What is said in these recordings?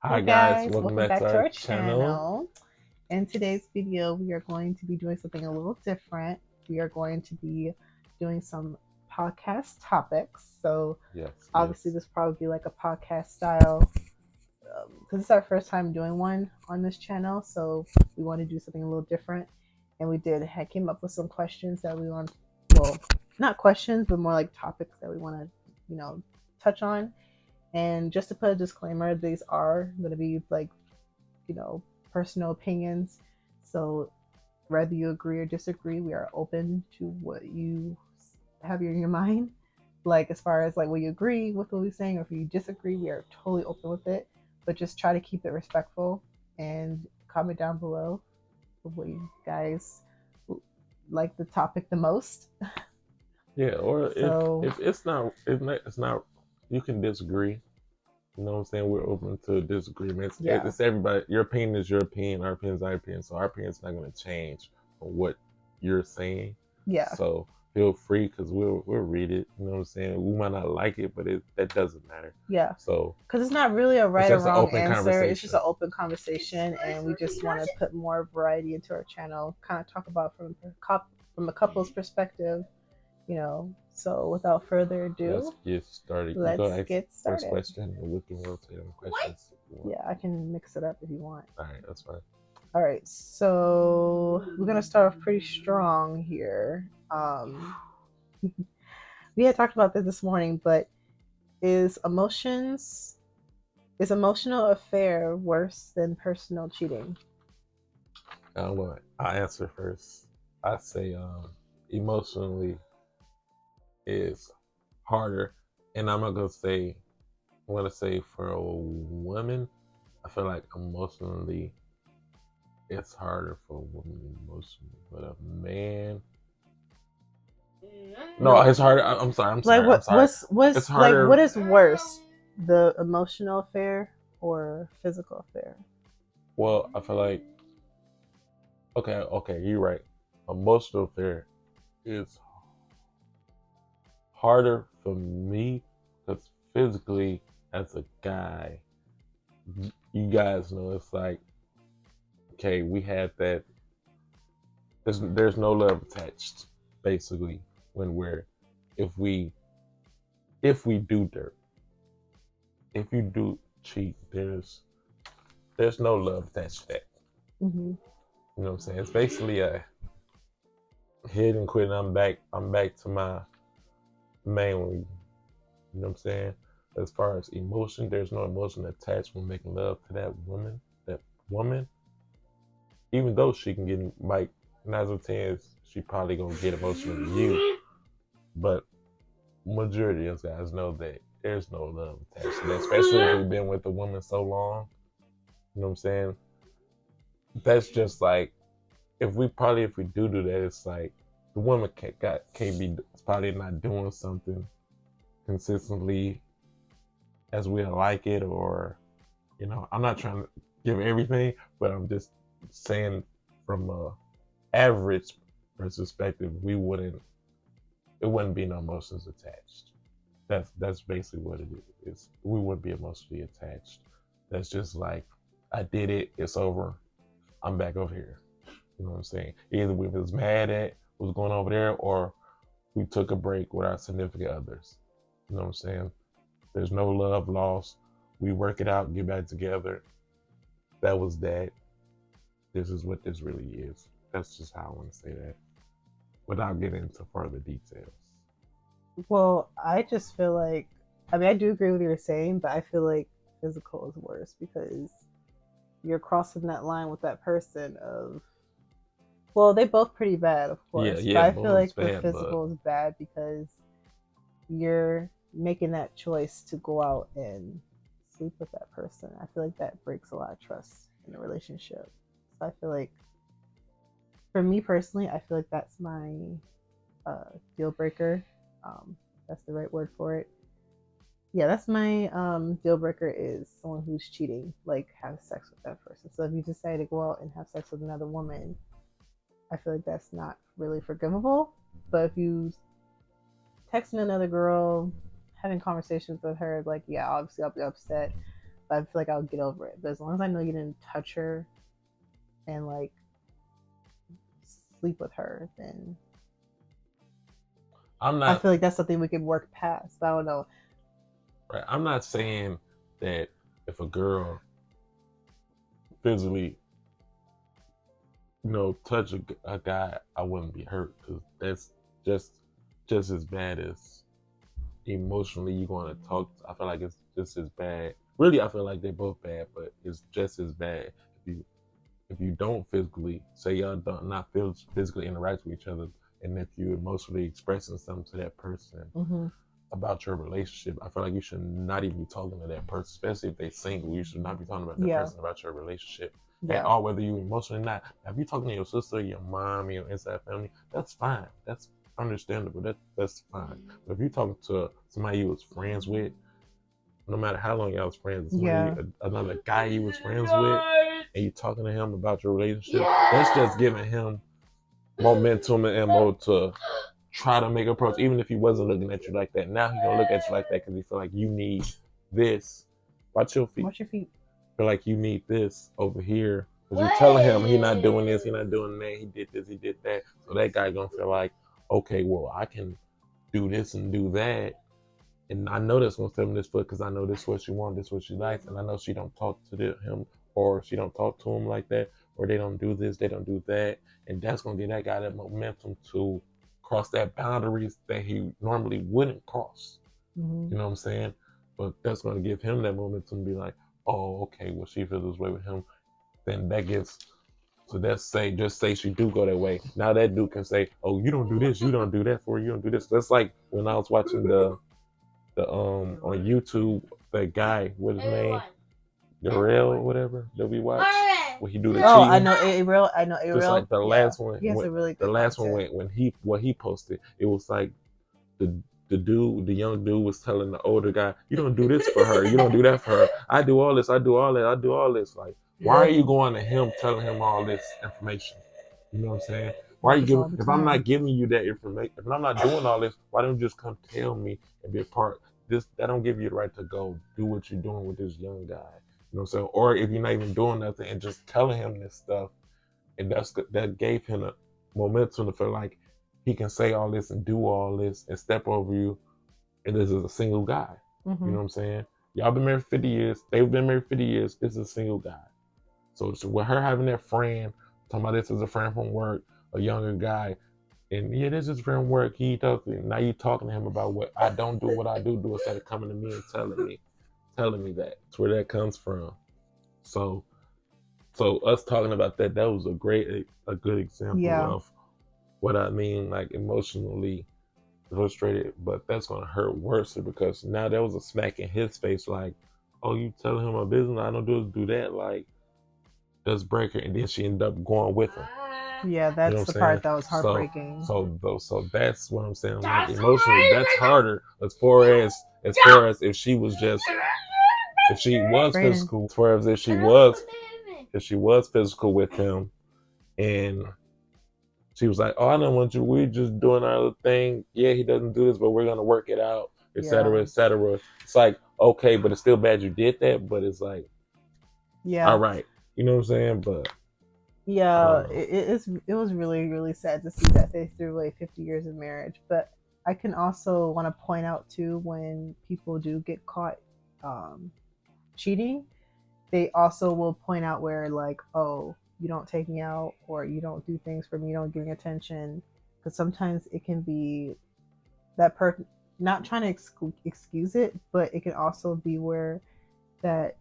Hi Hey guys, guys, welcome welcome back to back to our our channel. channel. In today's video, we are going to be doing something a little different. We are going to be doing some podcast topics. So Yes, obviously this will probably be like a podcast style because it's our first time doing one on this channel. So we want to do something a little different. And we came up with some questions that we want, well, not questions, but more like topics that we want to, touch on. And just to put a disclaimer, these are going to be like, you know, personal opinions. So whether you agree or disagree, we are open to what you have in your mind. Like as far as like will you agree with what we're saying, or if you disagree, we are totally open with it. But just try to keep it respectful and comment down below what you guys like the topic the most. yeah. Or So if it's not, you can disagree. You know what I'm saying? We're open to disagreements. yeah, It's everybody. Your opinion is your opinion. Our opinion is our opinion. So our opinion's not going to change from what you're saying. yeah, So feel free because we'll read it. You know what I'm saying? We might not like it, but that doesn't matter. yeah. So Because it's not really a it's right or just an wrong open answer. It's just conversation. an open conversation, and we just want to put more variety into our channel. Kind of talk about from a couple's perspective, So without further Let's ado, get started. You go let's ask get first started. question, and we can rotate on questions. Yeah, I can mix it up if you want. All right, that's fine. All right, so we're gonna start off pretty strong here. We had talked about this morning, but is emotions is emotional affair worse than personal cheating? I answer first. I say emotionally is harder, and I'm not gonna say. I'm gonna say for a woman, I feel like emotionally it's harder for a woman emotionally, but a man. No, it's harder. I'm sorry. I'm Like sorry. I'm sorry. It's what's like harder. what is worse, the emotional affair or physical affair? Well, I feel like okay, you're right. Emotional affair is harder for me because physically, as a guy, you guys know it's like okay, we had that. There's no love attached, basically. When we're if we do dirt, if you do cheat, there's no love attached to that. Mm-hmm. You know what I'm saying? It's basically a hit and quit. And I'm back to my main one. You know what I'm saying? As far as emotion, there's no emotion attached when making love to that woman. That woman, even though she can get like 9 out of 10, she probably gonna get emotional to you. But majority of guys know that there's no love attached to that, especially if we've been with a woman so long. You know what I'm saying? That's just like if we do that, it's like the woman can't be probably not doing something consistently as we like it, or I'm not trying to give everything, but I'm just saying from a average perspective, it wouldn't be no emotions attached. That's basically what it is. We wouldn't be emotionally attached. That's just like I did it. It's over. I'm back over here. You know what I'm saying? Either we was mad at what's going over there, or we took a break with our significant others. You know what I'm saying? There's no love lost. We work it out, get back together. That was that. This is what this really is. That's just how I want to say that, without getting into further details. Well, I just feel like, I mean, I do agree with what you're saying, but I feel like physical is worse because you're crossing that line with that person of, well, they both pretty bad, of Yeah, course, but yeah, I feel both is like the bad, but physical is bad because you're making that choice to go out and sleep with that person. I feel like that breaks a lot of trust in a relationship. So I feel like, for me personally, I feel like that's my deal breaker. That's the right word for it. Yeah, that's my deal breaker is someone who's cheating, like have sex with that person. So if you decide to go out and have sex with another woman, I feel like that's not really forgivable. But if you texting another girl, having conversations with her, like yeah, obviously I'll be upset. but I feel like I'll get over it. But as long as I know you didn't touch her and like sleep with her, then I feel like that's something we could work past. But I don't know. Right. I'm not saying that if a girl physically, touch a guy, I wouldn't be hurt, because that's just as bad as emotionally you going to talk. I feel like it's just as bad. Really, I feel like they're both bad, but it's just as bad if you don't physically, say y'all don't not physically interact with each other, and if you emotionally expressing something to that person about your relationship, I feel like you should not even be talking to that person, especially if they single. You should not be talking about that person about your relationship at all, whether you emotionally or not. If you talking to your sister, your mom, your inside family, that's fine. That's understandable. That's fine. But if you talking to somebody you was friends with, no matter how long y'all was friends, another guy you was friends with, and you talking to him about your relationship, that's just giving him momentum and ammo to try to make a approach, even if he wasn't looking at you like that. Now he gonna look at you like that because he feel like you need this. Watch your feet. Watch your feet. Feel like you need this over here, because you're telling him he not doing this, he not doing that, he did this, he did that. So that guy gonna feel like, okay, well, I can do this and do that. And I know that's gonna step in this foot because I know this is what she wants, this is what she likes, and I know she don't talk to him, or she don't talk to him like that, or they don't do this, they don't do that, and that's gonna give that guy that momentum to cross that boundaries that he normally wouldn't cross. You know what I'm saying? But that's gonna give him that momentum to be like, oh, okay, well, she feels this way with him. Then that gives. So just say she do go that way. Now that dude can say, oh, you don't do this, you don't do that for her, you don't do this. That's like when I was watching the on YouTube, that guy, what's his name, Darrell or whatever, that we watch, when he do the cheating. I know Ariel. Just like the last one. He has a really good the last content. one when he posted, it was like the young dude was telling the older guy, you don't do this for her, you don't do that for her. I do all this, I do all that, I do all this. Like, why are you going to him telling him all this information? You know what I'm saying? Why are you giving? If I'm not giving you that information, if I'm not doing all this, why don't you just come tell me and be a part? That don't give you the right to go do what you're doing with this young guy. You know what I'm saying? Or if you're not even doing nothing and just telling him this stuff, and that gave him a momentum to feel like he can say all this and do all this and step over you, and this is a single guy. You know what I'm saying? Y'all been married 50 years. They've been married 50 years. This is a single guy. So with her having that friend, talking about this is a friend from work, a younger guy, and this is from work. He talks to me. Now you talking to him about what I don't do, what I do instead of coming to me and telling me that. That's where that comes from. So us talking about that was a good example of what I mean, like emotionally frustrated, but that's gonna hurt worse because now there was a smack in his face, like, oh, you telling him my business, I don't do that, like, does break her, and then she ended up going with him. Yeah, that's the part that was heartbreaking. So that's what I'm saying. Like, emotionally, that's harder as far as if she was physical, as far as if she was physical with him, and she was like, oh, I don't want you. We're just doing our thing. Yeah, he doesn't do this, but we're gonna work it out, etc., etc. It's like, okay, but it's still bad you did that. But it's like, all right, you know what I'm saying? But it was really, really sad to see that they threw away 50 years of marriage. But I can also want to point out too, when people do get caught cheating, they also will point out where, like, oh, you don't take me out, or you don't do things for me, you don't give me attention, because sometimes it can be that person not trying to excuse it, but it can also be where that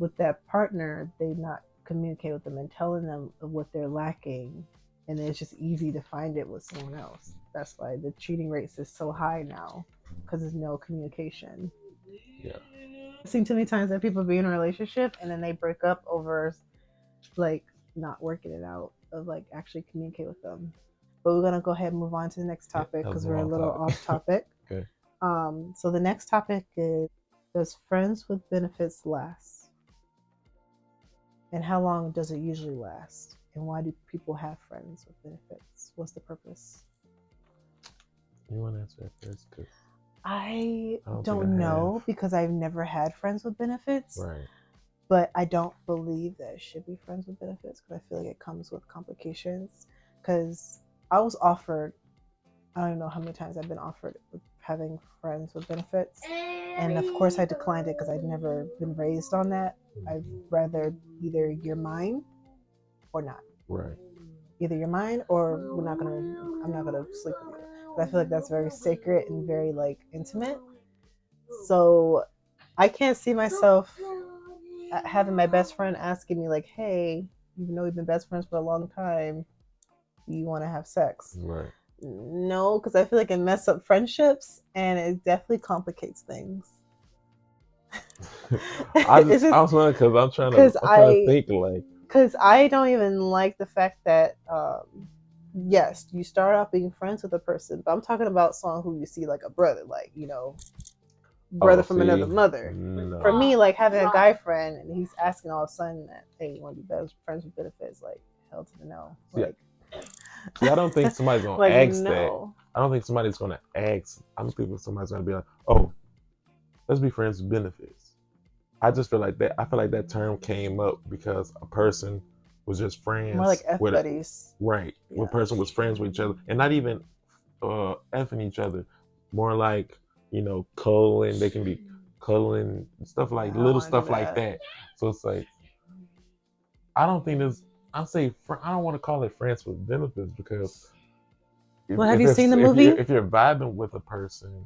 with that partner, they not communicate with them and telling them of what they're lacking, and it's just easy to find it with someone else. That's why the cheating rates is so high now, because there's no communication. Yeah, I've seen too many times that people be in a relationship and then they break up over like not working it out of like actually communicate with them. But we're gonna go ahead and move on to the next topic because we're a little off topic. Okay. So the next topic is, does friends with benefits last? And how long does it usually last? And why do people have friends with benefits? What's the purpose? You want to answer that first? Cause I don't know because I've never had friends with benefits. Right. but I don't believe that it should be friends with benefits because I feel like it comes with complications. Because I was offered, I don't even know how many times I've been offered having friends with benefits, and of course I declined it because I'd never been raised on that. I'd rather either you're mine or not. Right. Either you're mine or I'm not gonna sleep with you. But I feel like that's very sacred and very like intimate. So I can't see myself having my best friend asking me like, "Hey, even though we've been best friends for a long time, do you want to have sex?" Right. No, because I feel like it messes up friendships and it definitely complicates things. I It's just was wondering because because I'm trying to think like, because I don't even like the fact that yes, you start off being friends with a person, but I'm talking about someone who you see like a brother, like brother oh, from another see, mother. For no, me, like having a guy friend and he's asking all of a sudden that, hey, you want to be best friends with benefits? Like hell to the no. see, Like see, I don't think somebody's gonna like ask that. no. I don't think somebody's gonna ask. I don't think somebody's gonna be like, oh, let's be friends with benefits. I just feel like that. I feel like that term came up because a person was just More like friends F with buddies. right. Yeah. One person was friends with each other, and not even effing each other. More like cuddling. They can be cuddling stuff like I don't little want to do stuff like that. So it's like I don't think there's. I don't want to call it friends with benefits because Well, have you seen the movie? if you're vibing with a person,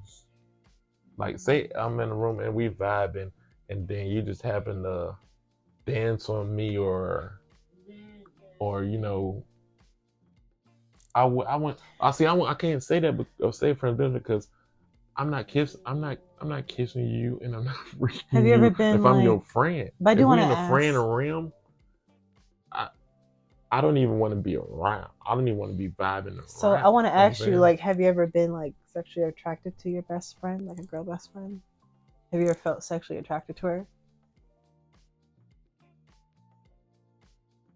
like say I'm in a room and we vibing, and then you just happen to dance on me or I went I see I can't say that or say friends benefit because I'm not kissing you and I'm not freaking Have you ever you been if I'm like? your friend. But I If do we want in to a friend ask. realm, I I don't even want to be around. I don't even want to be vibing So I around. want to You know what I'm ask you, saying? like, have you ever been like sexually attracted to your best friend, like a girl best friend? Have you ever felt sexually attracted to her?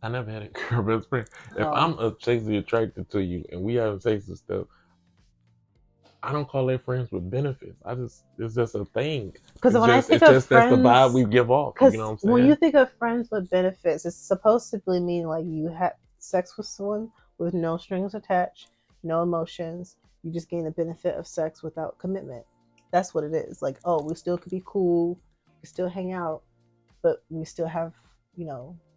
I never had a girl best friend. If Oh, I'm sexually attracted to you and we having sex and stuff, I don't call it friends with benefits. It's just a thing. because when I think It's of just that's the vibe friends, we give off. You know because what I'm when you saying? think of friends with benefits, it's supposed to mean like you had sex with someone with no strings attached, no emotions. You just gain the benefit of sex without commitment. That's what it is. Like, oh, we still could be cool, we still hang out, but we still have,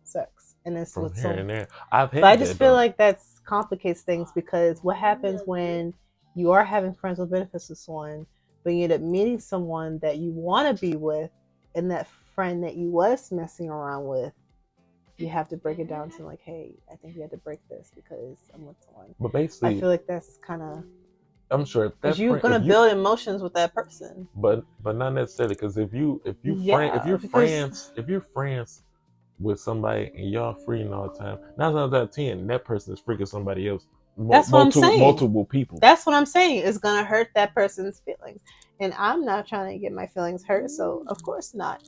sex. And it's From with here some. and there, I've But I had just that feel though. like that complicates things because what happens when you are having friends with benefits with someone, but you end up meeting someone that you want to be with, and that friend that you was messing around with, you have to break it down to like, hey, I think we had to break this because I'm with someone. But I basically, feel like that's kind of I'm sure if because that you're friend, gonna build emotions with that person. but not necessarily because Yeah, because if you're friends with somebody and y'all freaking all the time, 9 times out of 10, that person is freaking somebody else, that's what I'm saying. multiple people. That's what I'm saying. It's gonna hurt that person's feelings, and I'm not trying to get my feelings hurt. So of course not.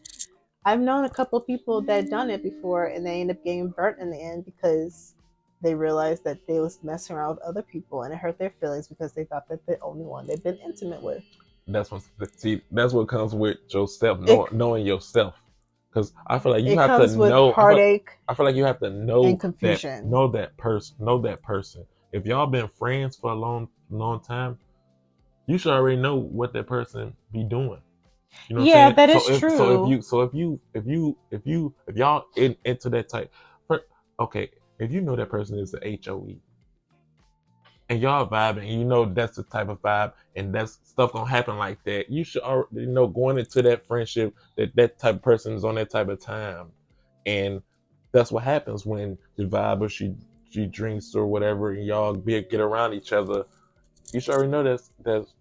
I've known a couple of people that done it before, and they end up getting burnt in the end because they realized that they was messing around with other people, and it hurt their feelings because they thought that the only one they've been intimate with. That's what see. That's what comes with yourself, It knowing yourself. Because I feel like you it have to comes with know. heartache I feel like you have to and confusion. know that person. Know that person. If y'all been friends for a long time, you should already know what that person be doing. You know what I'm Yeah, saying? that is true. If y'all into that type, okay, if you know that person is the HOE and y'all vibing, and you know that's the type of vibe, and that's stuff gonna happen like that. You should already know going into that friendship that that type of person is on that type of time, and that's what happens when you vibe or she drinks or whatever, and y'all get around each other. You should already know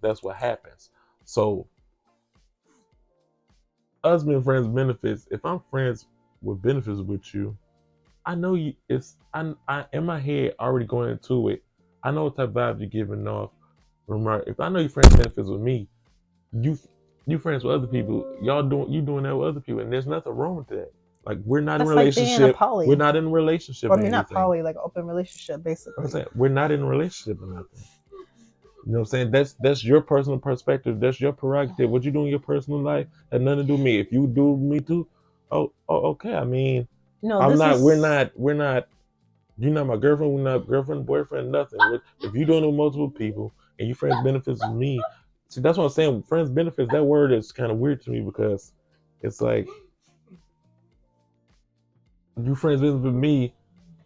that's what happens. So us being friends benefits. If I'm friends with benefits with you, I know you. I in my head already going into it. I know what type of vibe you're giving off. Remember, if I know your friends benefits with me, you you friends with other people. You doing that with other people, and there's nothing wrong with that. Like we're not in a That's like being in a relationship. We're poly. not in a relationship Or or I mean, not anything. poly, like open relationship, I'm basically. saying we're not in a relationship or nothing. You know what I'm saying? That's your personal perspective. That's your prerogative. What you do in your personal life had nothing to do with me. If you do with me too, okay. I mean, No, I'm this not. is We're not. You're not my girlfriend. We're not girlfriend, boyfriend, nothing. If you're doing it with multiple people and you friends benefits with me, see, that's what I'm saying. Friends benefits. That word is kind of weird to me because it's like you friends benefits with me.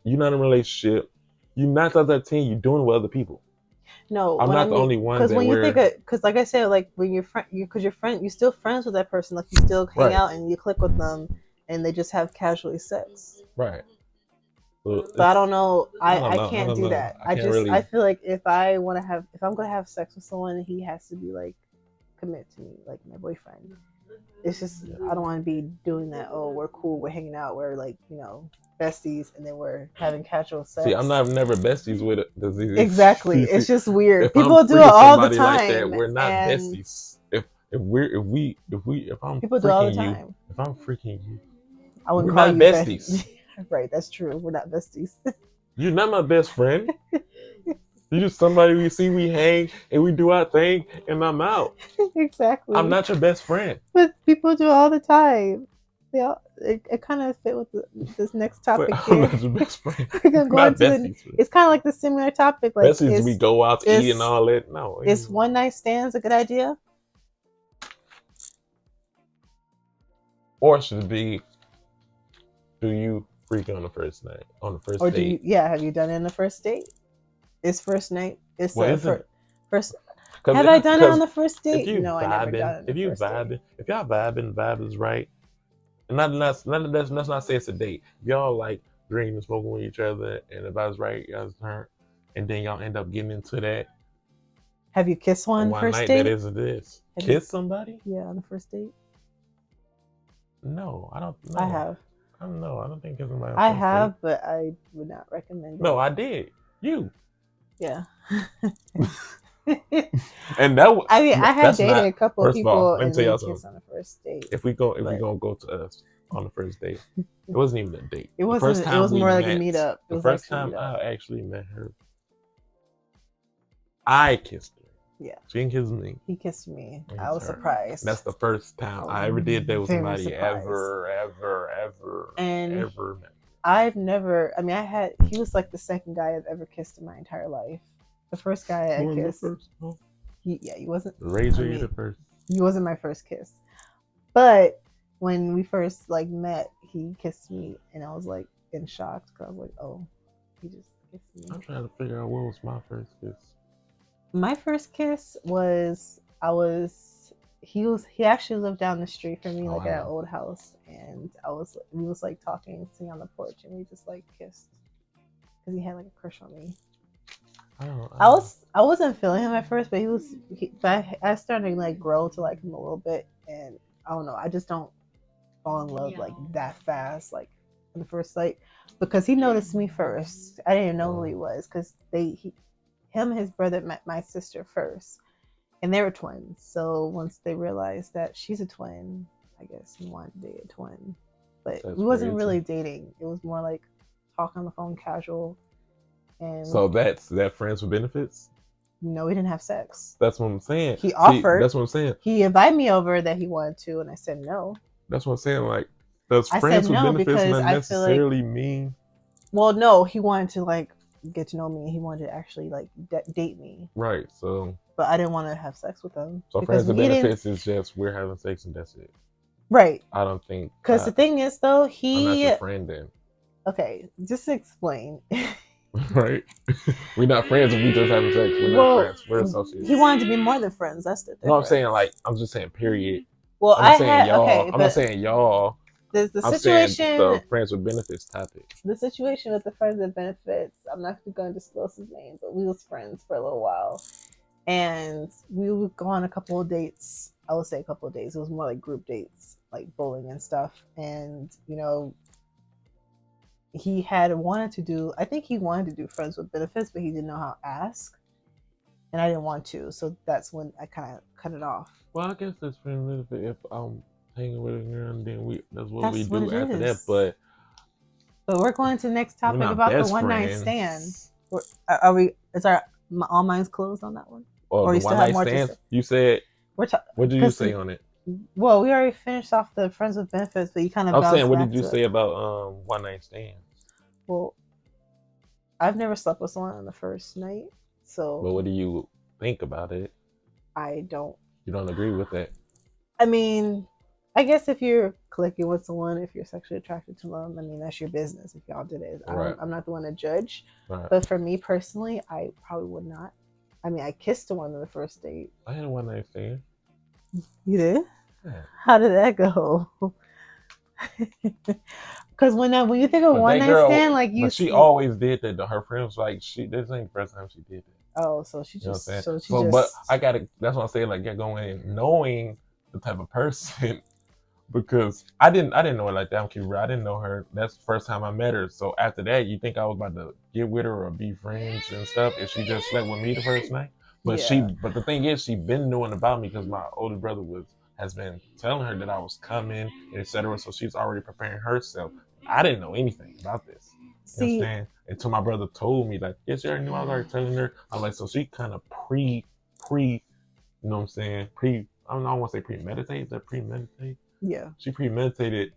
You're not in a relationship. You're not out that team. You're doing it with other people. no. I'm What I not the mean, only one because that when you think we're of, because like I said, like when you're friend, because you're friend, you're still friends with that person. Like you still hang right, out and you click with them, and they just have casually sex. right. So But I don't know. I don't I know. I can't don't do know. that. I can't I really. feel like if I'm gonna have sex with someone, he has to be like commit to me, like my boyfriend. It's just I don't want to be doing that. Oh, we're cool, we're hanging out, we're like besties, and then we're having casual sex. See, I'm not never besties with it. Exactly. It's just weird. If I'm People do it freaking all the somebody like time, that, we're not and besties. If I'm people do it all the freaking you, time. if I'm freaking you, I wouldn't we're call not you besties. right, that's true. We're not besties. You're not my best friend. You're just somebody we see, we hang, and we do our thing, and I'm out. Exactly. I'm not your best friend. But people do it all the time. It kind of fit with this next topic But I'm here. not your best friend. We're gonna We're go not into the. besties. It's kind of like the similar topic. Like, Besties, we go out to eat and all that. No. Is one night stands a good idea? Or should it be, do you freak on the first night, on the first Or date? have you done it on the first date? Is first night? Is Well, first? Have I done it on the first date? If you No, I never done it on the first date. if y'all vibing, the vibe is right. And let's not say it's a date. If y'all like drinking and smoking with each other, and the vibe's right, y'all's turn, and then y'all end up getting into that Have you kissed one first night date? that isn't this. Kiss somebody? Yeah, on the first date. No, I don't. No. I have. I don't know. I don't think kissing somebody. I have, but I would not recommend it. No, I did. You. Yeah. And that I mean, I had dated a couple of people let me and tell then y'all kissed something. on the first date. If we gonna go to us on the first date, it wasn't even a date. It wasn't. It was more like a meetup. The first time I actually met her, I kissed her. Yeah. She didn't kiss me. He kissed me. I was surprised. That's the first time I ever did that with somebody ever. And ever met. I've never. I mean, he was like the second guy I've ever kissed in my entire life. The first guy I kissed. He wasn't. The first. He wasn't my first kiss, but when we first met, he kissed me, and I was like in shock because I was like, "Oh, he just kissed me." I'm trying to figure out what was my first kiss. My first kiss was he actually lived down the street from me, at an old house, and we was talking, sitting on the porch, and we just kissed because he had a crush on me. I wasn't feeling him at first, but I started to grow to like him a little bit, and I don't know, I just don't fall in love that fast, in the first sight, because he noticed me first. I didn't know who he was because him and his brother met my sister first, and they were twins. So once they realized that she's a twin, I guess he wanted to date a twin, but we wasn't really dating. It was more like talking on the phone, casual. And so that's friends with benefits? No, we didn't have sex. That's what I'm saying. He offered. That's what I'm saying. He invited me over that he wanted to, and I said no. That's what I'm saying. Does friends with benefits not necessarily mean? Well, no, he wanted to get to know me. He wanted to actually date me. Right. So. But I didn't want to have sex with him. So friends with benefits is just we're having sex and that's it. Right. I don't think. Because the thing is, though, I'm not your friend then. Okay, just to explain. Right. We're not friends if we just having sex. We're not friends. We're associates. He wanted to be more than friends. That's the difference. No, I'm saying I'm just saying period. Well, I'm not saying y'all. The situation. The friends with benefits topic. The situation with the friends with benefits. I'm not going to disclose his name, but we was friends for a little while, and we would go on a couple of dates. I would say a couple of dates. It was more like group dates, like bowling and stuff. And he wanted to do friends with benefits, but he didn't know how to ask, and I didn't want to, so that's when I kind of cut it off. Well, I guess that's friends with benefits. If I'm hanging with a girl, and then that's what we do after that. But we're going to the next topic about the one night stand. Are we? Is our all minds closed on that one? Or the one night stand? You said. What did you say on it? Well, we already finished off the friends with benefits, but you kind of I'm saying, bounced what back did you to say it. about one night stands? Well, I've never slept with someone on the first night, so But what do you think about it? I don't. You don't agree with that? I mean, I guess if you're clicking with someone, if you're sexually attracted to them, I mean that's your business. If y'all did it, Right. I'm not the one to judge. Right. But for me personally, I probably would not. I mean, I kissed someone on the first date. I had a one night stand. You did? Yeah. How did that go? Because when you think of But one that night girl, stand, like you but she see, always did that. Her friends like this ain't the first time she did that. oh, so she You know what I'm just saying? so she So, but just I gotta. That's what I'm saying. Like, get going in knowing the type of person because I didn't know her like that. I'm keeping real. I didn't know her. That's the first time I met her. So after that, you think I was about to get with her or be friends and stuff, and she just slept with me the first night. But yeah. but the thing is, she been knowing about me because my older brother has been telling her that I was coming, etc. So she's already preparing herself. I didn't know anything about this. You See, understand? Until my brother told me, like, yes, you already knew. I was already telling her. I'm like, so she kind of you know what I'm saying? I don't know, I want to say premeditate. Is that premeditate? yeah. She premeditated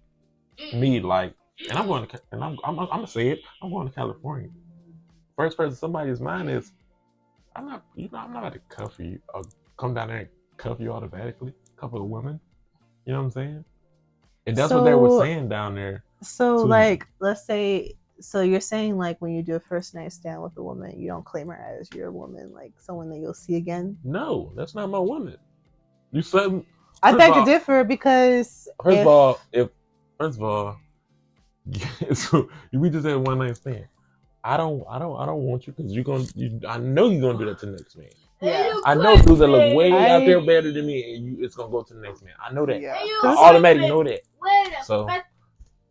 me, like, and I'm going to, and I'm gonna say it. I'm going to California. First person somebody's mind is, I'm not, I'm not about to cuff you or come down there and cuff you automatically. Cuff a woman. You know what I'm saying? And that's what they were So saying down there so to me. like let's say so you're saying like when you do a first night stand with a woman, you don't claim her as your woman, like someone that you'll see again. No, that's not my woman. You said, I first of beg to all, differ because first of all, if first of all, so we just had one night stand. I don't want you because I know you're gonna do that to the next man. yeah, I know dudes that look way out there I better than me, and it's gonna go to the next man. I know that. yeah, I cause automatically know that. So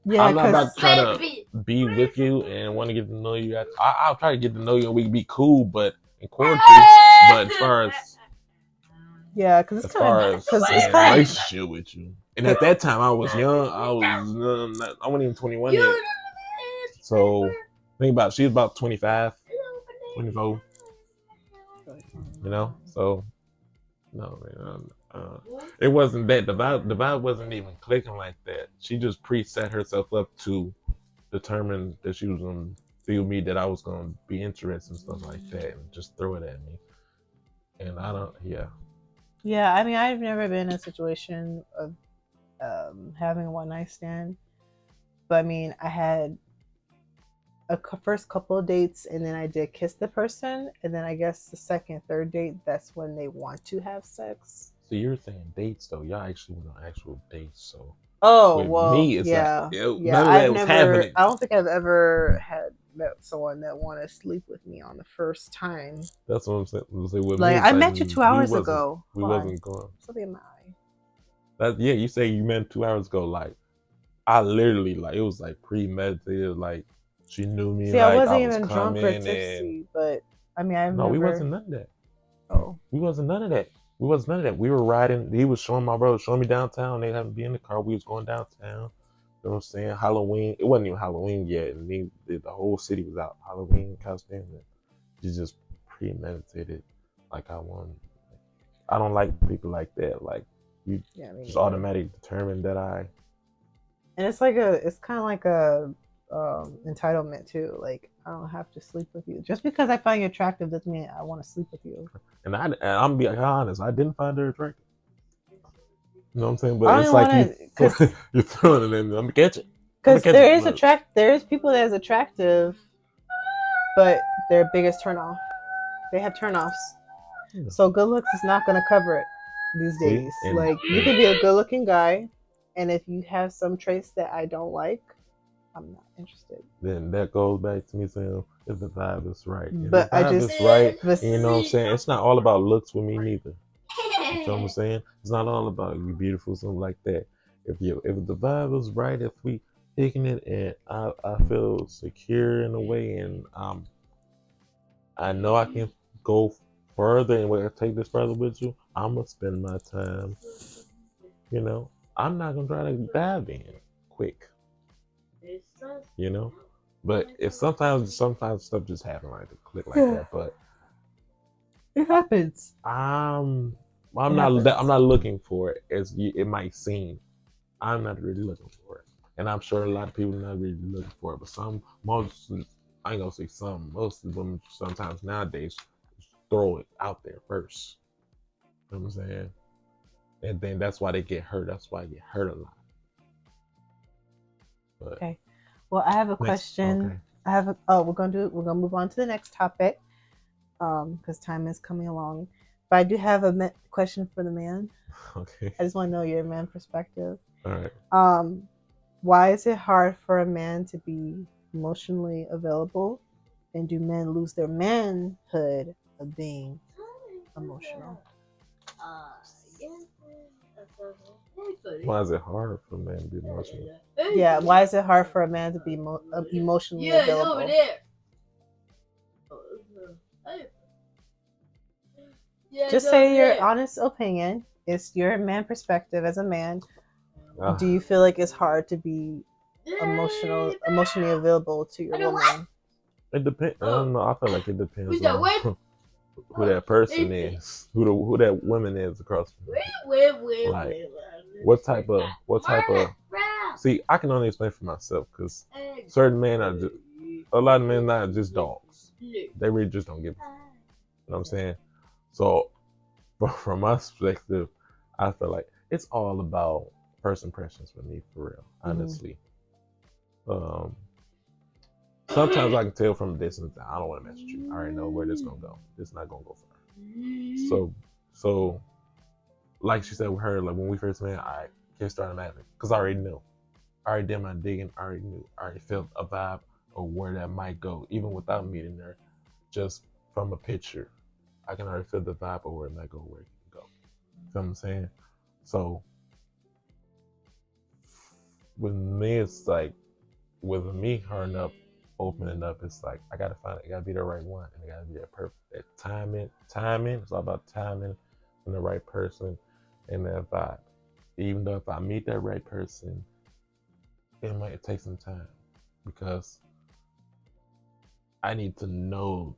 yeah, I'm not cause about to try to be with you and want to get to know you. I'll try to get to know you and we can be cool, but in cordial. But yeah, cause it's as kind far of as cause it's being in a kind of relationship with you, and at that time I was young. I wasn't even 21 yet. So think about it, she was about 25, 24. You know, so no, man. It wasn't that the vibe wasn't even clicking like that. She just preset herself up to determine that she was gonna feel me, that I was gonna be interested and stuff like that, and just throw it at me. And I don't, yeah. yeah. I mean, I've never been in a situation of having a one night stand, but I mean, I had first couple of dates, and then I did kiss the person, and then I guess the second, third date, that's when they want to have sex. So you're saying dates though? Y'all actually went on actual dates. So Oh with well, me, it's like yeah, yeah. none of I've that was never. happening. I don't think I've ever had met someone that wanted to sleep with me on the first time. That's what I'm saying. With me, Like it's I like met you two we hours wasn't ago. we Hold on, wasn't going. something in my eye. That yeah, you say you meant 2 hours ago. Like I literally like it was like premeditated. Like she knew me. See, I Like I wasn't was even drunk or coming, and tipsy, but I mean, I've no, we never. wasn't none of that. Oh, We wasn't none of that. We wasn't none of that. We were riding. He was showing my brother, showing me downtown. They happened to be in the car. We was going downtown. You know what I'm saying? Halloween. It wasn't even Halloween yet, and the whole city was out. Halloween costume. And she just premeditated. Like I want. I don't like people like that. Like you yeah, just me neither. automatically determine that I. And it's kind of like a entitlement too. Like I don't have to sleep with you just because I find you attractive doesn't mean I want to sleep with you. And I'm being honest. I didn't find her attractive. You know what I'm saying? I But don't it's even like want to you're throwing it in. I'm gonna catch it. I'm gonna because catch it. Look. there is people that is attractive, but their biggest turnoff. They have turnoffs. Yeah. So good looks is not going to cover it these See, days. Like you can be a good looking guy, and if you have some traits that I don't like, I'm not interested. then that goes back to me saying if the vibe is right. If the But I vibe just, is right, but you know what I'm saying? It's not all about looks with me neither. You feel what I'm saying? It's not all about you beautiful, something like that. If the vibe is right, if we picking it and I feel secure in a way and I know I can go further and when I take this further with you, I'm gonna spend my time, you know. I'm not gonna try to dive in quick, you know. But if sometimes stuff just happen like to click like yeah, that. But it happens. I'm I'm It not happens. I'm not looking for it as it might seem. I'm not really looking for it, and I'm sure a lot of people are not really looking for it. But most, I ain't gonna say some, most of them sometimes nowadays throw it out there first. You know what I'm saying? And then that's why they get hurt. That's why they get hurt a lot. But Okay. Well, I have a question. Okay. We're gonna move on to the next topic, because time is coming along. But I do have a question for the man. Okay. I just want to know your man perspective. All right. Why is it hard for a man to be emotionally available, and do men lose their manhood of being emotional? Why is it hard for men to be emotional? Yeah, why is it hard for a man to be emotionally available? Just say your honest opinion. It's your man perspective as a man. Do you feel like it's hard to be emotionally available to your woman? It depends. I don't know. I feel like it depends on who that person is, who that woman is across from you. Like what type of. See, I can only explain for myself because certain men are just, a lot of men not just dogs. They really just don't give. You know what I'm saying? So, from my perspective, I feel like it's all about first impressions for me, for real. Honestly, sometimes I can tell from a distance that I don't want to mess with you. I already know where this gonna go. This not gonna go far. So, like she said with her, like when we first met, I kissed her automatically because I already knew. I already did my digging. I already knew. I already felt a vibe of where that might go, even without meeting her. Just from a picture, I can already feel the vibe of where it might go, where it can go. You know what I'm saying? So with me, it's like with me hurrying up, opening up, it's like I gotta find it. It gotta be the right one, and it gotta be that perfect. That timing. It's all about timing and the right person and that vibe. Even though if I meet that right person, it might take some time because I need to know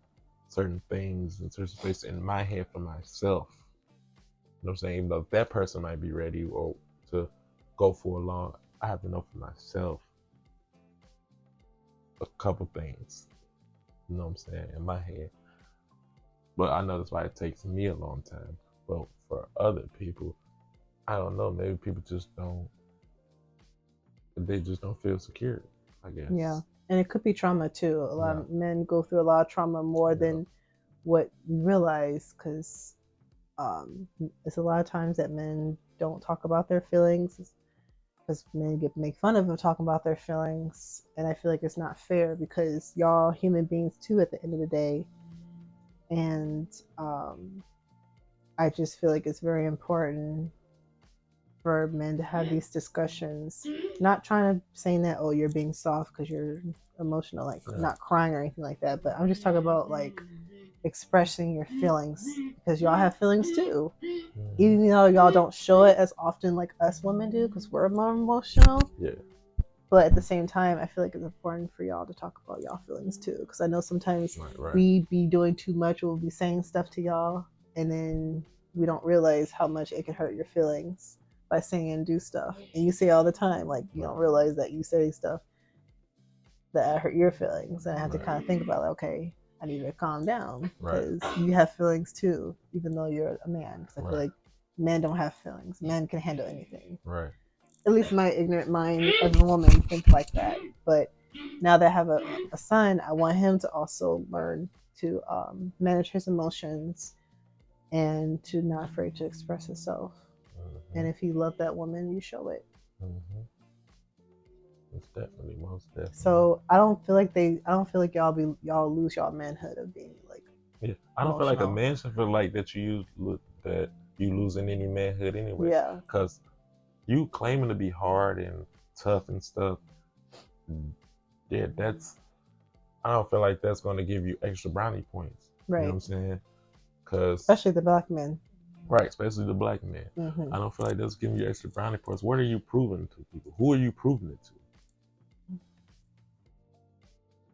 certain things and certain space in my head for myself. You know what I'm saying? Even though that person might be ready or to go for a long, I have to know for myself a couple things. You know what I'm saying? In my head. But I know that's why it takes me a long time. But for other people, I don't know. Maybe people just don't. They just don't feel secure, I guess. Yeah, and it could be trauma too. A lot of men go through a lot of trauma more than what you realize, because it's a lot of times that men don't talk about their feelings because men get make fun of them talking about their feelings, and I feel like it's not fair because y'all human beings too at the end of the day, and I just feel like it's very important for men to have these discussions. Not trying to saying that, oh, you're being soft because you're emotional, like not crying or anything like that, but I'm just talking about like expressing your feelings, because y'all have feelings too, even though y'all don't show it as often like us women do because we're more emotional. Yeah. But at the same time, I feel like it's important for y'all to talk about y'all feelings too, because I know sometimes we be doing too much, we'll be saying stuff to y'all and then we don't realize how much it can hurt your feelings by saying and do stuff. And you say all the time, like, you don't realize that you say stuff that hurt your feelings. And I have to kind of think about, like, okay, I need to calm down because you have feelings too, even though you're a man. Because I feel like men don't have feelings. Men can handle anything. Right. At least my ignorant mind as a woman thinks like that. But now that I have a son, I want him to also learn to manage his emotions and to not afraid to express himself. And if you love that woman, you show it. It's definitely, most definitely. So I don't feel like y'all lose y'all manhood of being like. Yeah, I don't feel like a man should feel like that you losing any manhood anyway. Yeah. Because you claiming to be hard and tough and stuff. Yeah, I don't feel like that's going to give you extra brownie points. Right. You know what I'm saying? Because especially the black men. Right, especially the black men. I don't feel like that's giving you extra brownie points. What are you proving to people? Who are you proving it to?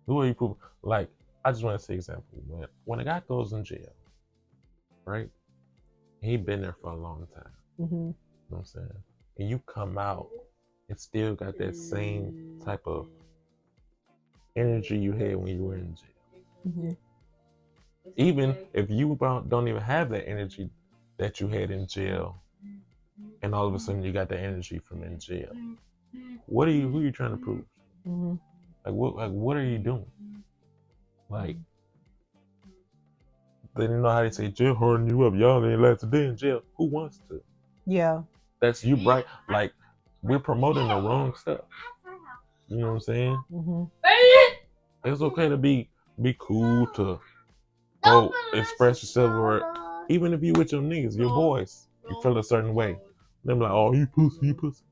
Who are you proving? Like, I just want to say example. When a guy goes in jail, right? He been there for a long time. Mm-hmm. You know what I'm saying? And you come out and still got that same type of energy you had when you were in jail. Mm-hmm. Even if you don't even have that energy that you had in jail, and all of a sudden you got that energy from in jail, who are you trying to prove? Mm-hmm. What are you doing? Like, they didn't know how they say jail harden you up. Y'all ain't last a day in jail. Who wants to? Yeah. That's you, bright. Like, we're promoting the wrong stuff. You know what I'm saying? Mm-hmm. It's okay to be cool, to go express yourself, or even if you with your niggas, your boys, you feel a certain way. Them like, oh, you pussy.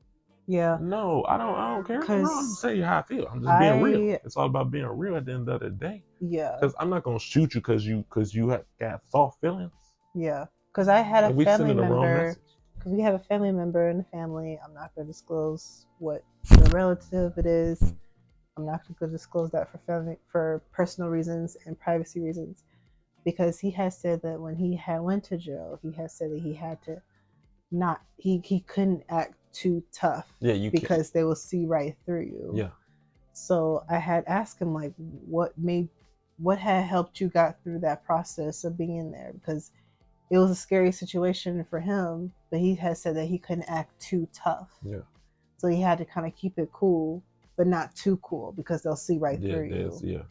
Yeah. No, I don't care. I'm just telling you how I feel. I'm just being real. It's all about being real at the end of the day. Yeah. Because I'm not gonna shoot you because you have got soft feelings. Yeah. Because I had a family member. Because we have a family member in the family. I'm not going to disclose what the relative it is. I'm not going to disclose that for personal reasons and privacy reasons, because he has said that when he went to jail, he has said that he had to he couldn't act too tough. Yeah, because they will see right through you. Yeah. So I had asked him, like, what had helped you got through that process of being in there, because it was a scary situation for him, but he has said that he couldn't act too tough. Yeah. So he had to kind of keep it cool, but not too cool, because they'll see right through you. Yeah.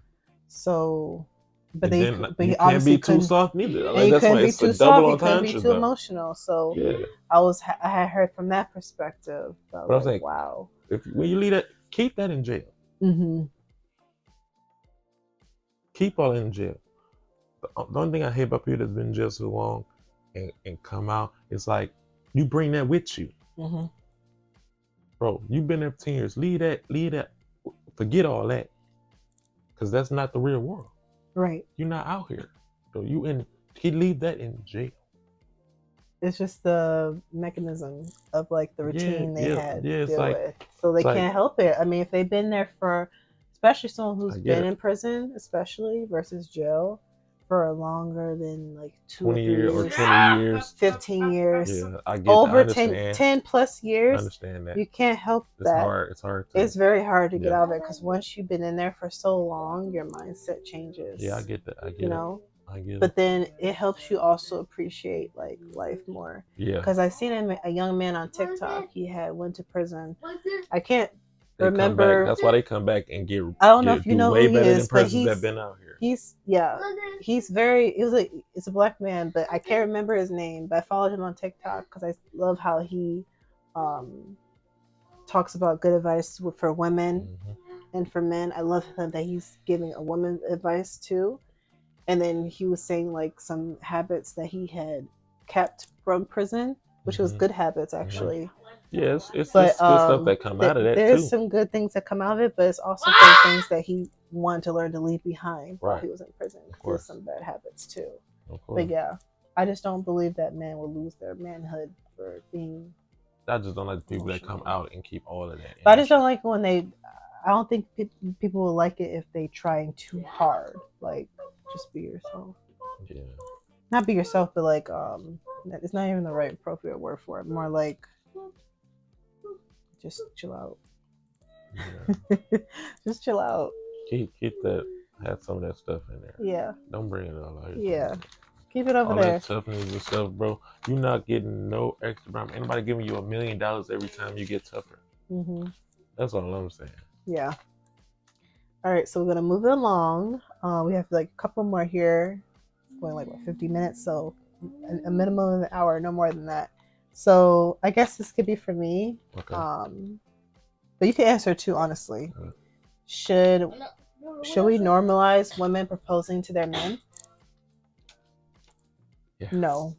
So, but he obviously can't be too soft neither. Like, you couldn't be too soft. You couldn't be too emotional. So yeah. I had heard from that perspective. But I was like, wow. When you leave that, keep that in jail. Mm-hmm. Keep all in jail. The only thing I hate about people that's been in jail so long and come out, it's like, you bring that with you. Mm-hmm. Bro, you've been there for 10 years. Leave that. Forget all that. Because that's not the real world. Right. You're not out here. So he leave that in jail. It's just the mechanism of, like, the routine they had to deal with. So they can't help it. I mean, if they've been there for, especially someone who's been in prison, especially versus jail, for longer than like 20 years, 15 years, yeah, I get over that. 10 plus years. I understand that. You can't help that. It's hard. It's very hard to get out of it, because once you've been in there for so long, your mindset changes. Yeah, I get that. I get it. But then it helps you also appreciate, like, life more. Yeah. Because I seen a young man on TikTok. He went to prison. I can't remember. That's why they come back and get. I don't know if you know who he is, but that been out here. He's a black man, but I can't remember his name. But I followed him on TikTok because I love how he talks about good advice for women and for men. I love him that he's giving a woman advice too. And then he was saying, like, some habits that he had kept from prison, which was good habits, actually. Yeah, it's good stuff that come out of that, There's some good things that come out of it, but it's also good things that he wanted to learn to leave behind while he was in prison. There's some bad habits, too. But yeah, I just don't believe that men will lose their manhood for being... I just don't like the people that come out and keep all of that. But I just don't like when I don't think people will like it if they trying too hard. Like, just be yourself. Yeah. Not be yourself, but like, it's not even the right appropriate word for it. More like, just chill out. Yeah. Just chill out. Keep that. Have some of that stuff in there. Yeah. Don't bring it all out. Yeah. Keep it over all there. That toughness and stuff, bro. You're not getting no extra problem. Anybody giving you $1 million every time you get tougher. Mm-hmm. That's all I'm saying. Yeah. All right, so we're gonna move it along. We have like a couple more here, going like 50 minutes, so a minimum of an hour, no more than that. So I guess this could be for me. Okay. But you can answer too, honestly. Okay. Should we normalize women proposing to their men? Yeah. No,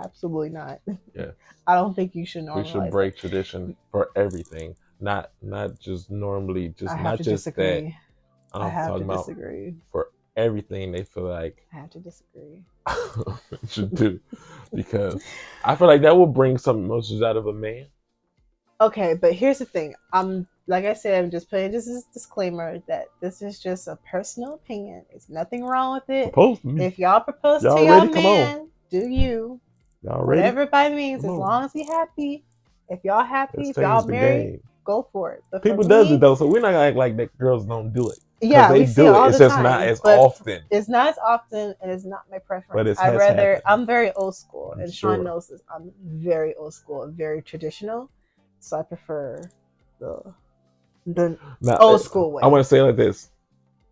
absolutely not. Yeah. I don't think you should normalize. We should break tradition for everything. Not just normally, just not just disagree. that. I have to disagree. For everything, they feel like I have to disagree. should do, because I feel like that will bring some emotions out of a man. Okay, but here's the thing. Like I said, I'm just putting this as a disclaimer that this is just a personal opinion. It's nothing wrong with it. Propose to me. If y'all propose to your man, do you. Y'all ready? Whatever everybody means, Come as on. long as he happy. If y'all happy, Let's if y'all change the married, game. go for it. But People for does me, it though, so we're not gonna act like that girls don't do it. yeah, they we see do it it. all It's the just time, not as but often. it's not as often, and it's not my preference. But it I'd has rather. happened. I'm very old school, I'm and sure. Shaun knows this. I'm very old school and very traditional, so I prefer the Now, old school way. I want to say it like this.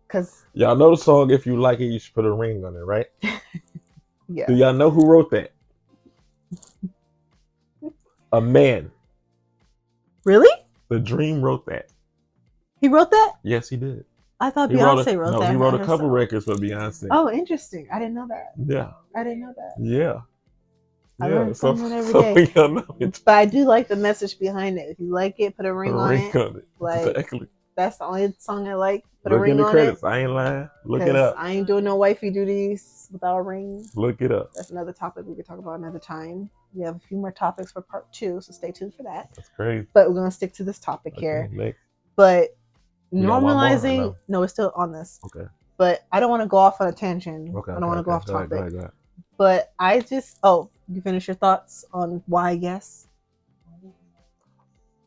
Cause Y'all know the song, "If You Like It, You Should Put a Ring on It," right? yeah. Do y'all know who wrote that? A man. Really? The Dream wrote that. He wrote that? Yes, he did. I thought He Beyonce wrote no, that. he wrote a couple herself. records for Beyonce. Oh, interesting. I didn't know that. Yeah. I didn't know that. Yeah. I Yeah. learn something every so day. y'all know it. But I do like the message behind it. If you like it, put a ring, on it. Like, exactly. that's the only song I like. Put Look a ring in the on credits. it. I ain't lying. Look it up. I ain't doing no wifey duties without a ring. Look it up. That's another topic we could talk about another time. We have a few more topics for part 2, so stay tuned for that. That's crazy. But we're gonna stick to this topic here. Next. But You got one more, normalizing, no, we're still on this. Okay. But I don't want to go off on a tangent. Okay. I don't want to go off topic. Go ahead. But I just you finish your thoughts on why yes?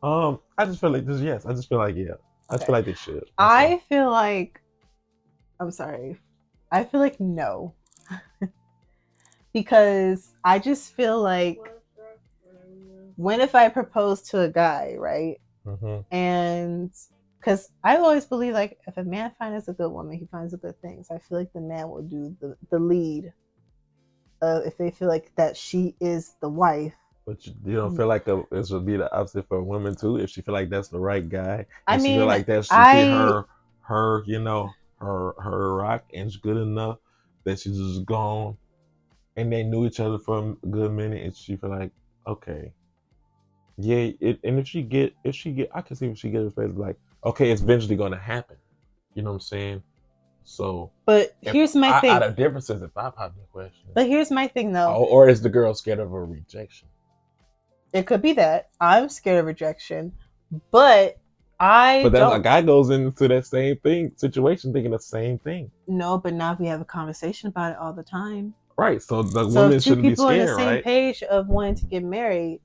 I just feel like this. Yes, I just feel like yeah. I just feel like they should. I feel like I'm sorry. I feel like no. Because I just feel like when if I propose to a guy, right? Mm-hmm. And because I always believe like if a man finds a good woman, he finds a good thing. So I feel like the man will do the lead. If they feel like that she is the wife. But you don't feel like this would be the opposite for a woman too? If she feel like that's the right guy, I mean, she feel like that's her, you know, her rock and it's good enough that she's just gone, and they knew each other for a good minute, and she feel like okay, yeah. And if she get, I can see if she get her face like okay, it's eventually gonna happen. You know what I'm saying? So, but here's my thing. Out of differences, if I pop the question. But here's my thing, though. Or is the girl scared of a rejection? It could be that I'm scared of rejection, but a guy goes into that same situation thinking the same thing. No, but now we have a conversation about it all the time. Right. So the woman shouldn't be scared, right? So if 2 people on the same page of wanting to get married,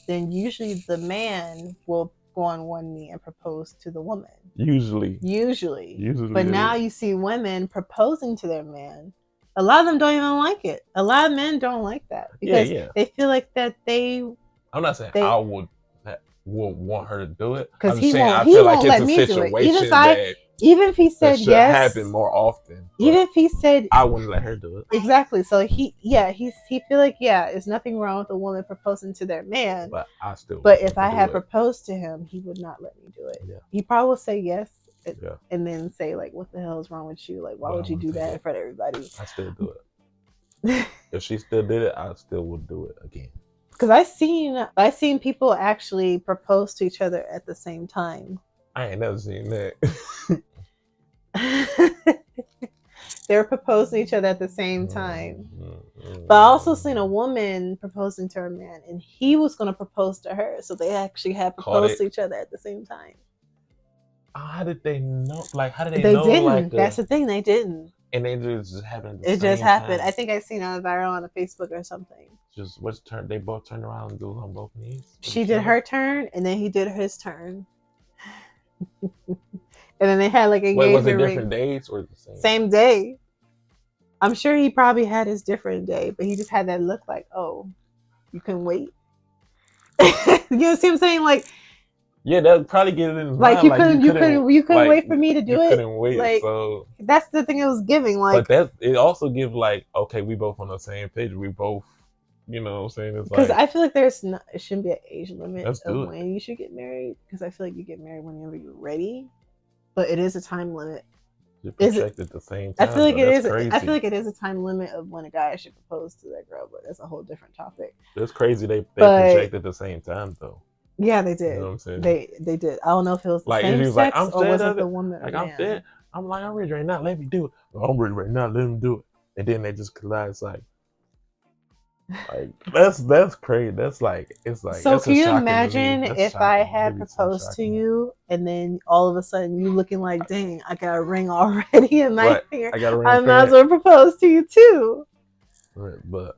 then usually the man will go on one knee and propose to the woman. Usually. But now you see women proposing to their man. A lot of them don't even like it. A lot of men don't like that because they feel like that they. I'm not saying I would want her to do it. Because he won't let me do it. Even if he said yes, happen more often. Even if he said I wouldn't let her do it. Exactly. So he feel like there's nothing wrong with a woman proposing to their man. But I still. But if I had proposed to him, he would not let me do it. Yeah. He probably would say yes, and then say like, "What the hell is wrong with you? Like, why would you do that in front of everybody?" I still do it. If she still did it, I still would do it again. Because I seen people actually propose to each other at the same time. I ain't never seen that. They were proposing to each other at the same time. But I also seen a woman proposing to her man, and he was going to propose to her. So they actually had proposed to each other at the same time. How did they know? Like, how did they know? They didn't. That's the thing. They didn't. And they just happened. It just happened. I think I seen it viral on Facebook or something. Just what's turn? They both turned around and do it on both knees. She did her turn, and then he did his turn. And then they had like engagement ring. Was it different days or the same? Same day. I'm sure he probably had his different day, but he just had that look like, oh, you can wait. You know what I'm saying? Like, yeah, that would probably get it in his like mind. You couldn't wait for me to do it. Couldn't wait. Like, so that's the thing it was giving. Like, but it also gives like, okay, we both on the same page. We both, you know what I'm saying? It's because like, I feel like it shouldn't be an age limit of when you should get married. Because I feel like you get married whenever you're ready, but it is a time limit. Is it at the same time? I feel like it is. I feel like it is a time limit of when a guy should propose to that girl, but that's a whole different topic. It's crazy they project at the same time though. Yeah, they did. You know what I'm saying? They did. I don't know if it was the like same sex like, or was it the woman or like man. I'm fit. I'm like, I'm ready right now. Let me do it. I'm ready right now. Let him do it. And then they just collide. It's like that's crazy. That's like it's like. So can you imagine if I had proposed to you and then all of a sudden you looking like, dang, I got a ring already in my finger. I might as well propose to you too. Right, but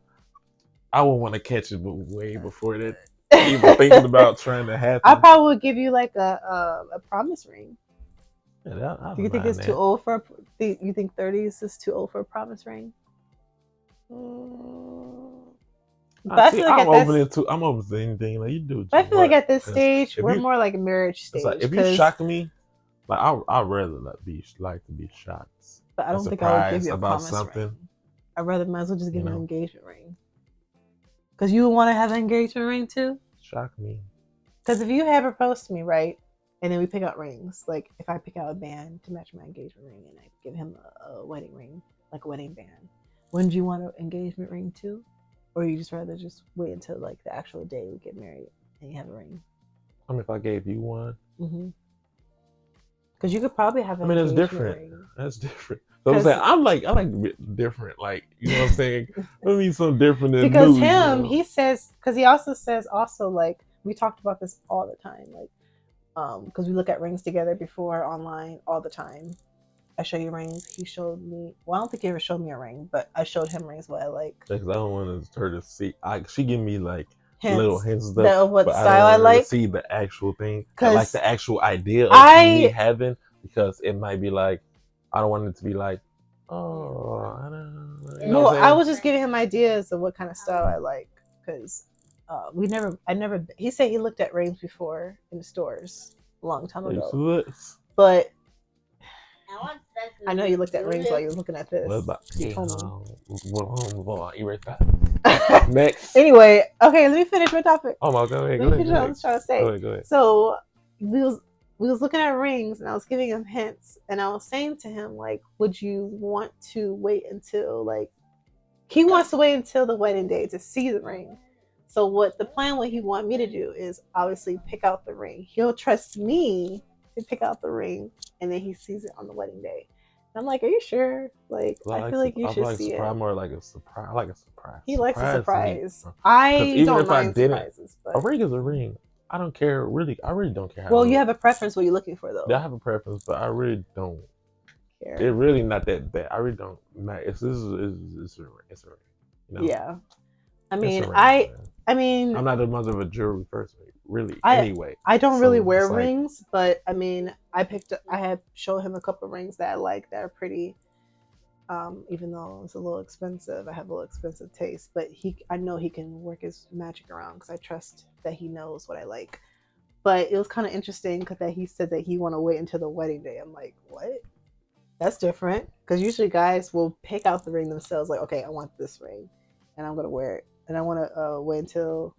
I would want to catch it, but way before that, even thinking about trying to happen. I probably would give you like a promise ring. Yeah, I Do you think it's too old for? You think 30s is too old for a promise ring? But I feel like I'm open to anything. Like you do. But I feel like at this 'Cause stage, if we're you, more like a marriage it's stage. like if you shock me, like I'd rather like to be shocked. But I don't think I would give you a promise ring. I'd rather might as well just give you an engagement ring. Because you want to have an engagement ring too? Shock me. Because if you had proposed to me, right, and then we pick out rings, like if I pick out a band to match my engagement ring and I give him a wedding ring, like a wedding band, wouldn't you want an engagement ring too? Or you just rather just wait until like the actual day we get married and you have a ring? I mean, if I gave you one. Mm-hmm. Because you could probably have an it's different. Ring. That's different. So I'm saying I like different. Like, you know what I'm saying? I mean, some different than because new, him, he says, because he also says like we talked about this all the time, like because we look at rings together before online all the time. I show you rings. He showed me. Well, I don't think he ever showed me a ring, but I showed him rings what I like. Because I don't want her to see. She give me like hints, little hints of what style I like. To see the actual thing. I like the actual idea of me having, because it might be like, I don't want it to be like, oh, I don't know. You know what I'm saying? I was just giving him ideas of what kind of style I like, because he said he looked at rings before in the stores a long time ago. But I know you looked at rings while you were looking at this. What about you erase that. Next. Anyway, okay, let me finish my topic. Oh my god, let me finish what I was trying to say. Go ahead. So we was looking at rings and I was giving him hints and I was saying to him, like, would you want to wait until, like, he wants to wait until the wedding day to see the ring. So what he want me to do is obviously pick out the ring. He'll trust me to pick out the ring and then he sees it on the wedding day. And I'm like, are you sure? Like, I feel like you should see it. More like a surprise. I like a surprise. He likes a surprise. I don't mind surprises. But a ring is a ring. I don't care. Really, I really don't care. Well, you have a preference what you're looking for, though. Yeah, I have a preference, but I really don't care. It's really not that bad. I really don't matter. It's a ring. You know? Yeah. I mean, I'm not as much of a jewelry person, really. Anyway, I don't really wear rings, but I mean, I had showed him a couple of rings that I like that are pretty. Even though it's a little expensive, I have a little expensive taste, but I know he can work his magic around because I trust that he knows what I like. But it was kind of interesting because that he said that he want to wait until the wedding day. I'm like, what? That's different, because usually guys will pick out the ring themselves. Like, okay, I want this ring, and I'm gonna wear it, and I want to wait until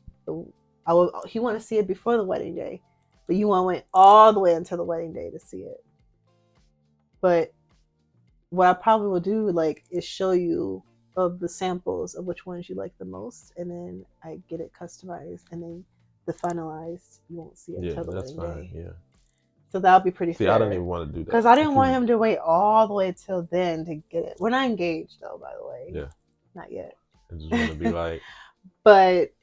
he want to see it before the wedding day, but you want to wait all the way until the wedding day to see it. But what I probably will do, like, is show you of the samples of which ones you like the most, and then I get it customized, and then the finalized you won't see it until the wedding day. Yeah. So that'll be pretty fair. I don't even want to do that because I didn't want him to wait all the way till then to get it. We're not engaged though, by the way. Yeah. Not yet. I just want to be like. But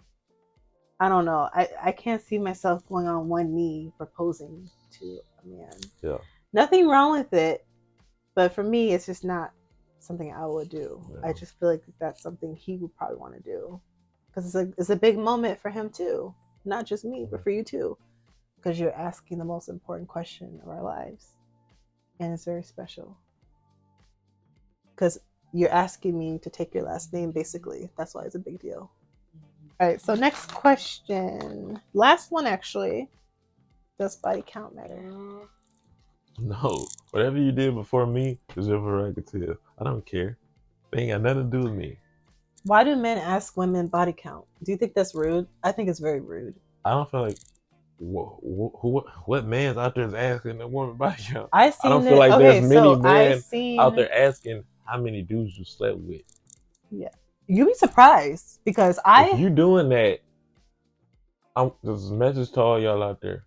I don't know. I can't see myself going on one knee proposing to a man. Yeah. Nothing wrong with it, but for me, it's just not something I would do. Yeah. I just feel like that's something he would probably want to do, because it's a big moment for him too, not just me, but for you too, because you're asking the most important question of our lives, and it's very special. Because you're asking me to take your last name, basically. That's why it's a big deal. All right, so next question. Last one, actually. Does body count matter? No. Whatever you did before me is your prerogative. I don't care. They ain't got nothing to do with me. Why do men ask women body count? Do you think that's rude? I think it's very rude. I don't feel like what man's out there is asking a woman body count. I don't feel like there's many men out there asking how many dudes you slept with. Yeah. You'd be surprised, because if you doing that, there's a message to all y'all out there.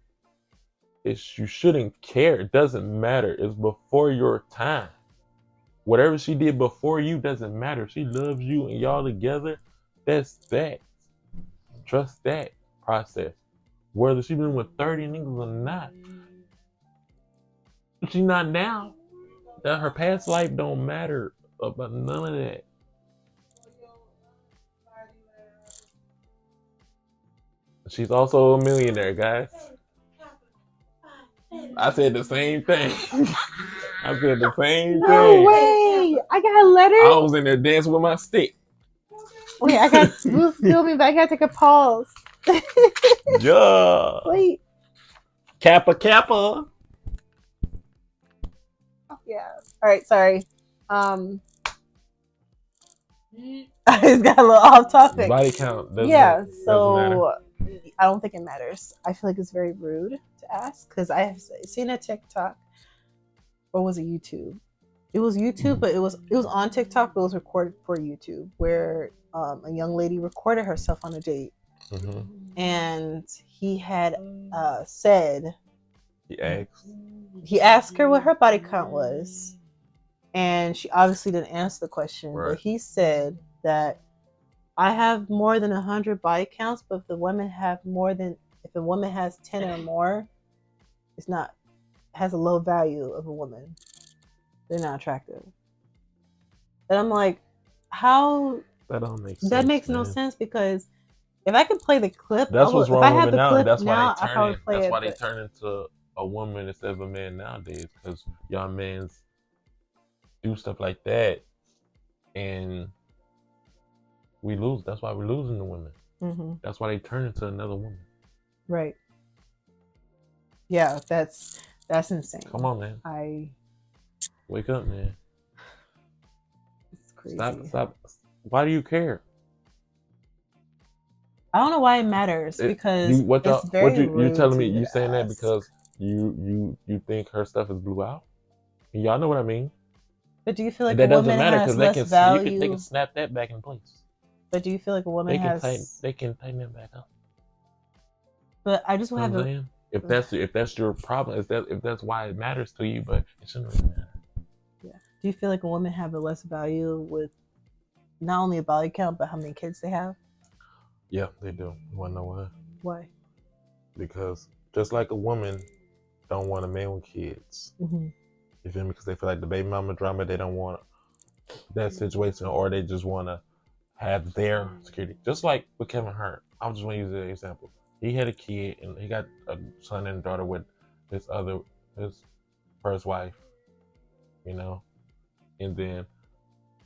You shouldn't care. It doesn't matter. It's before your time. Whatever she did before you doesn't matter. She loves you and y'all together. That's that. Trust that process. Whether she been with 30 niggas or not. She not now. That her past life don't matter about none of that. She's also a millionaire, guys. I said the same thing. I said the same No thing. way! I got a letter. I was in there dancing with my stick. Wait, I got who's filming, but I gotta take a pause. Yeah. Wait. Kappa Kappa. Yeah. All right. Sorry. I just got a little off topic. Body count. Yeah. Doesn't matter. So I don't think it matters. I feel like it's very rude to ask because I have seen a TikTok. Or was it YouTube? It was YouTube, but it was on TikTok, but it was recorded for YouTube, where a young lady recorded herself on a date, and he had said he asked her what her body count was, and she obviously didn't answer the question. Right. But he said that I have more than 100 body counts, but if a woman has 10 or more, it's not has a low value of a woman. They're not attractive. And I'm like, how? That don't make sense. That makes no sense because if I could play the clip, that's what's wrong with women now. That's why they but turn into a woman instead of a man nowadays. Because y'all men do stuff like that, and we lose. That's why we're losing the women. Mm-hmm. That's why they turn into another woman. Right. Yeah, that's insane. Come on, man. Wake up, man. It's crazy. Stop. Why do you care? I don't know why it matters because it's very rude. You telling me you saying that because you think her stuff is blew out? Y'all know what I mean. But do you feel like that a woman doesn't matter has less value? They can snap that back in place. But do you feel like a woman they can tighten it back up? But I just want to have if that's your problem, if that's why it matters to you, but it shouldn't really matter. Yeah. Do you feel like a woman have a less value with not only a body count but how many kids they have? Yeah, they do. You want to know why? Why? Because just like a woman don't want a man with kids. Mm-hmm. You feel me? Because they feel like the baby mama drama, they don't want that situation, or they just want to have their security. Just like with Kevin Hart. I just want to use an example. He had a kid, and he got a son and daughter with his first wife, you know? And then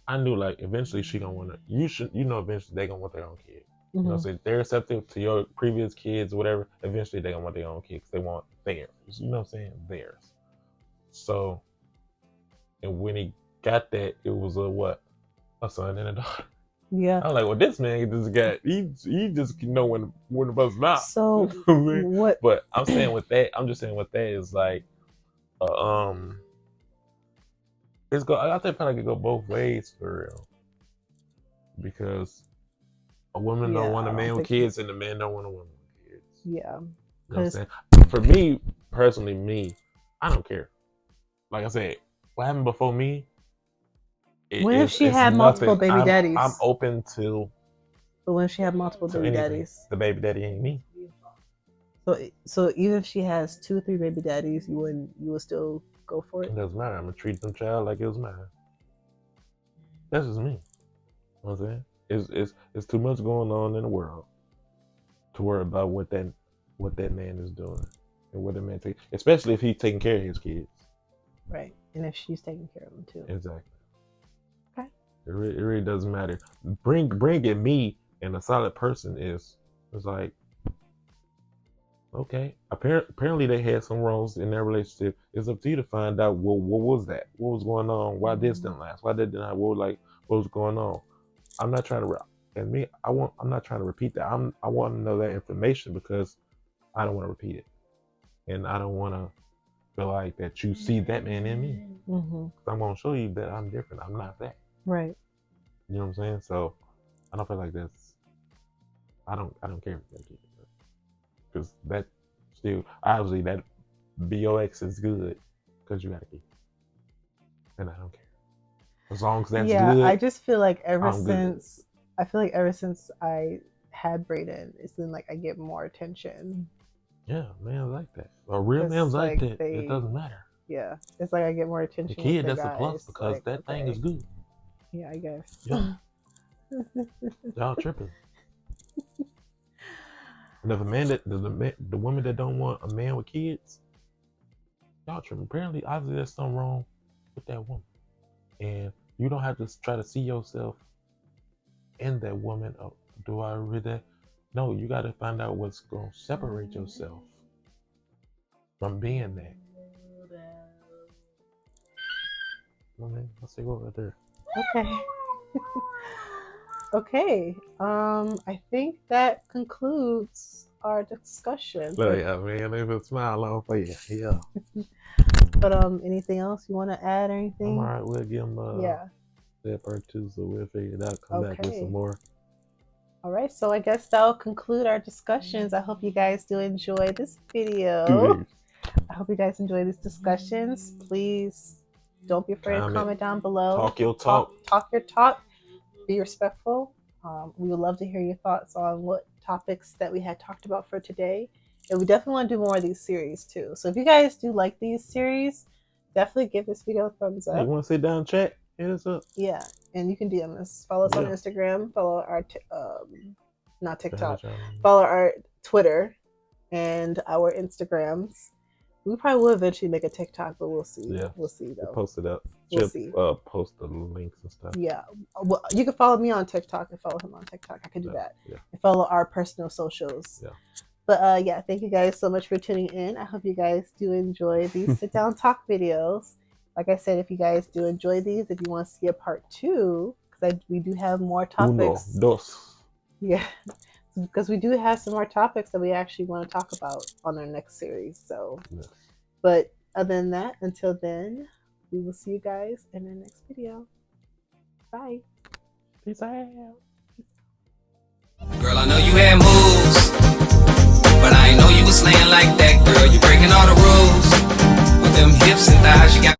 I knew, like, eventually she gonna want to, eventually they gonna want their own kid. Mm-hmm. You know, so if they're receptive to your previous kids or whatever, eventually they gonna want their own kids. They want theirs. You know what I'm saying? Theirs. So, and when he got that, it was a son and a daughter. Yeah. I'm like, well, this man just got he just know when the bus not. So what? But I'm just saying with that is like, I think probably could go both ways for real, because a woman don't want a man with kids and a man don't want a woman with kids. Yeah. You know what I'm saying? For me personally, I don't care. Like I said, what happened before me. What if she had multiple baby daddies? I'm open to. But when she had multiple baby daddies, the baby daddy ain't me. So even if she has 2 or 3 baby daddies, you would still go for it. It doesn't matter. I'm gonna treat them child like it was mine. That's just me. You know what I'm saying? It's too much going on in the world to worry about what that man is doing and what the man takes, especially if he's taking care of his kids. Right, and if she's taking care of them too. Exactly. Okay. It really doesn't matter. Bringing me and a solid person is like, okay. Apparently they had some wrongs in their relationship. It's up to you to find out what was that? What was going on? Why this didn't last? Why that didn't? What was going on? I'm not trying to. I'm not trying to repeat that. I want to know that information because I don't want to repeat it, and I don't want to feel like that you see that man in me. Mm-hmm. I'm gonna show you that I'm different. I'm not that. Right. You know what I'm saying? So I don't feel like that's. I don't care if you keep it, because that still obviously that BOX is good because you gotta keep it, and I don't care as long as that's good. Yeah, I just feel like ever since I had Brayden, it's been like I get more attention. Yeah, man, like that. Or real man's like that. It doesn't matter. Yeah, it's like I get more attention. The kid, that's a plus because like, that thing is good. Yeah, I guess. Yeah. Y'all tripping. And if a man that the woman that don't want a man with kids, y'all tripping. Apparently, obviously, there's something wrong with that woman, and you don't have to try to see yourself in that woman. Oh, do I really? No, you got to find out what's gonna separate yourself from being that. Let's see what right there. Okay. Okay. I think that concludes our discussion. Look, yeah, man, they put a smile on for you. Yeah. But anything else you want to add or anything? I'm all right. We'll give them yeah. that part 2, so we'll figure it out. Come back with Okay. some more. All right, so I guess that'll conclude our discussions. I hope you guys do enjoy this video. I hope you guys enjoy these discussions. Please don't be afraid to comment down below. Talk your talk. Talk your talk. Be respectful. We would love to hear your thoughts on what topics that we had talked about for today. And we definitely want to do more of these series too. So if you guys do like these series, definitely give this video a thumbs up. Hey, you want to sit down and chat? Hit us up. Yeah, and you can DM us. Follow us on Instagram. Follow our not TikTok. Follow our Twitter and our Instagrams. We probably will eventually make a TikTok, but we'll see. Yeah, we'll see though. We'll post it up. We'll see. Post the links and stuff. Yeah, well, you can follow me on TikTok and follow him on TikTok. I can do that. Yeah. And follow our personal socials. Yeah. But yeah, thank you guys so much for tuning in. I hope you guys do enjoy these sit down talk videos. Like I said, if you guys do enjoy these, if you want to see a part 2, because we do have more topics. 1, 2. Yeah, because we do have some more topics that we actually want to talk about on our next series. So, but other than that, until then, we will see you guys in the next video. Bye. Peace out. Girl, I know you had more.